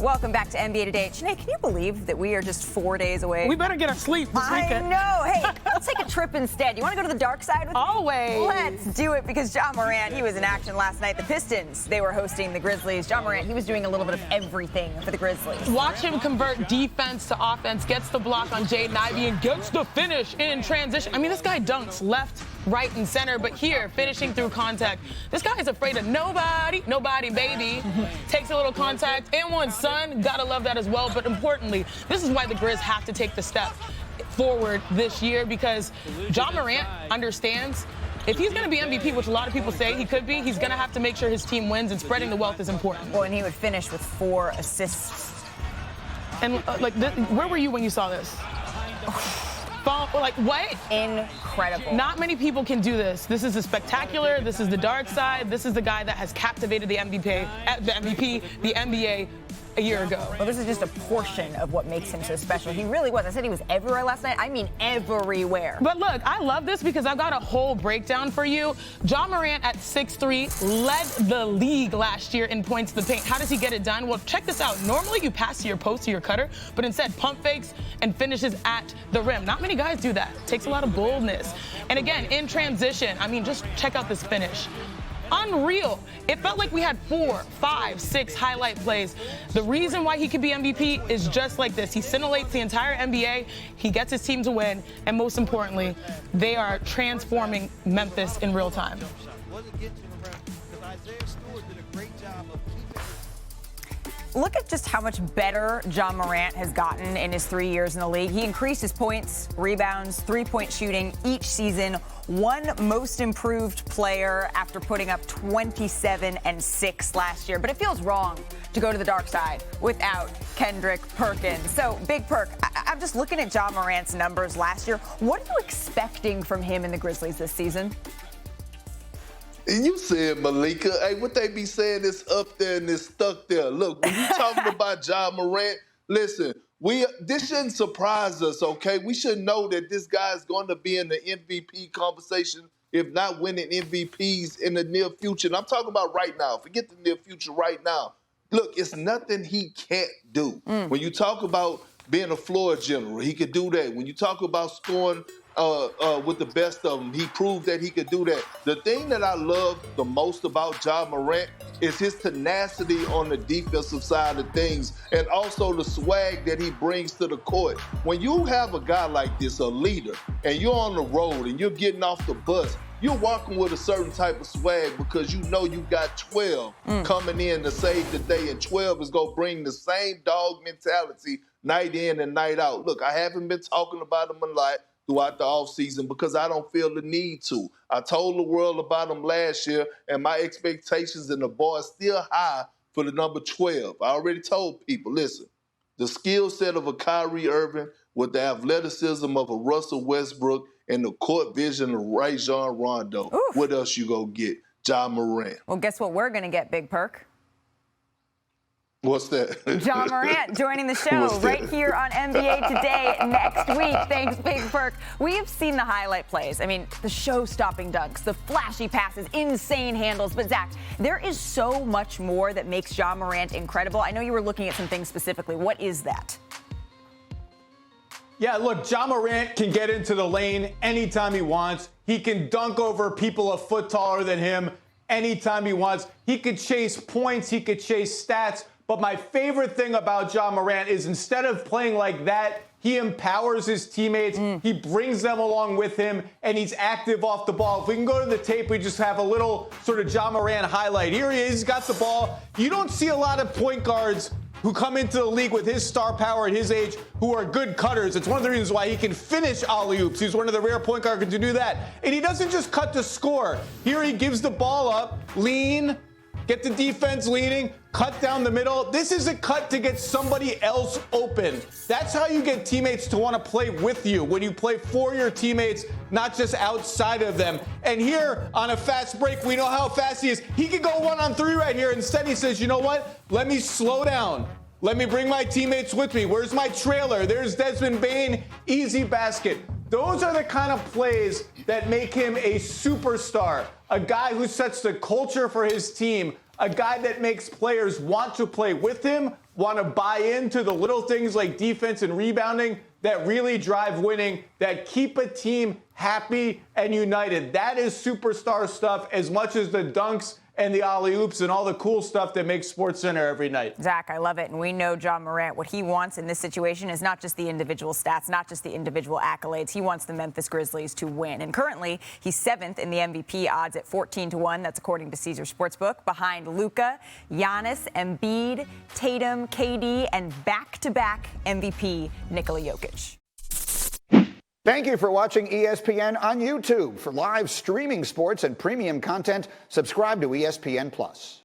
Welcome back to NBA Today. Janae, can you believe that we are just 4 days away? We better get our sleep this weekend. I know. Hey, let's take a trip instead. You want to go to the dark side with me? Always. Let's do it because Ja Morant, he was in action last night. The Pistons, they were hosting the Grizzlies. Ja Morant, he was doing a little bit of everything for the Grizzlies. Watch him convert defense to offense, gets the block on Jaden Ivey, and gets the finish in transition. I mean, this guy dunks left, right, and center, but here, finishing through contact. This guy is afraid of nobody, baby. Takes a little contact, and one son, gotta love that as well. But importantly, this is why the Grizz have to take the step forward this year, because Ja Morant understands if he's going to be MVP, which a lot of people say he could be, he's going to have to make sure his team wins, and spreading the wealth is important. Well, and he would finish with 4 assists. And, where were you when you saw this? Like, what? Incredible. Not many people can do this. This is the spectacular. This is the dark side. This is the guy that has captivated the NBA a year ago. Well, this is just a portion of what makes him so special. He really was. I said he was everywhere last night. I mean everywhere. But look, I love this because I've got a whole breakdown for you. Ja Morant at 6'3" led the league last year in points to the paint. How does he get it done? Well, check this out. Normally you pass to your post, to your cutter, but instead pump fakes and finishes at the rim. Not many guys do that. Takes a lot of boldness. And again, in transition, I mean, just check out this finish. Unreal. It felt like we had 4, 5, 6 highlight plays. The reason why he could be MVP is just like this. He scintillates the entire NBA. He gets his team to win. And most importantly, they are transforming Memphis in real time. Look at just how much better Ja Morant has gotten in his 3 years in the league. He increased his points, rebounds, three-point shooting each season. One most improved player after putting up 27 and 6 last year. But it feels wrong to go to the dark side without Kendrick Perkins. So, Big Perk, I'm just looking at Ja Morant's numbers last year. What are you expecting from him in the Grizzlies this season? You said, Malika, hey, what they be saying is up there and it's stuck there. Look, when you talking about Ja Morant, listen, this shouldn't surprise us, okay? We should know that this guy is going to be in the MVP conversation, if not winning MVPs in the near future. And I'm talking about right now. Forget the near future right now. Look, it's nothing he can't do. When you talk about being a floor general, he could do that. When you talk about scoring with the best of them, he proved that he could do that. The thing that I love the most about Ja Morant is his tenacity on the defensive side of things, and also the swag that he brings to the court. When you have a guy like this, a leader, and you're on the road and you're getting off the bus, you're walking with a certain type of swag because you know you got 12 coming in to save the day, and 12 is going to bring the same dog mentality night in and night out. Look, I haven't been talking about him a lot throughout the offseason because I don't feel the need to. I told the world about him last year, and my expectations and the bar is still high for the number 12. I already told people, listen, the skill set of a Kyrie Irving with the athleticism of a Russell Westbrook and the court vision of Rajon Rondo. Oof. What else you gonna get? Ja Morant. Well, guess what we're going to get, Big Perk? What's that? Ja Morant joining the show right here on NBA Today next week. Thanks, Big Perk. We've seen the highlight plays. I mean, the show-stopping dunks, the flashy passes, insane handles. But, Zach, there is so much more that makes Ja Morant incredible. I know you were looking at some things specifically. What is that? Yeah, look, Ja Morant can get into the lane anytime he wants. He can dunk over people a foot taller than him anytime he wants. He could chase points. He could chase stats. But my favorite thing about Ja Morant is instead of playing like that, he empowers his teammates. He brings them along with him, and he's active off the ball. If we can go to the tape, we just have a little sort of Ja Morant highlight. Here he is. He's got the ball. You don't see a lot of point guards who come into the league with his star power at his age who are good cutters. It's one of the reasons why he can finish alley-oops. He's one of the rare point guards to do that. And he doesn't just cut to score. Here he gives the ball up, lean, get the defense leaning, cut down the middle. This is a cut to get somebody else open. That's how you get teammates to want to play with you, when you play for your teammates, not just outside of them. And here, on a fast break, we know how fast he is. He could go 1-on-3 right here. Instead, he says, you know what? Let me slow down. Let me bring my teammates with me. Where's my trailer? There's Desmond Bane. Easy basket. Those are the kind of plays that make him a superstar, a guy who sets the culture for his team, a guy that makes players want to play with him, want to buy into the little things like defense and rebounding that really drive winning, that keep a team happy and united. That is superstar stuff as much as the dunks and the alley-oops and all the cool stuff that makes SportsCenter every night. Zach, I love it. And we know Ja Morant, what he wants in this situation is not just the individual stats, not just the individual accolades. He wants the Memphis Grizzlies to win. And currently, he's 7th in the MVP odds at 14-1. That's according to Caesar Sportsbook, behind Luka, Giannis, Embiid, Tatum, KD, and back-to-back MVP Nikola Jokic. Thank you for watching ESPN on YouTube. For live streaming sports and premium content, subscribe to ESPN+.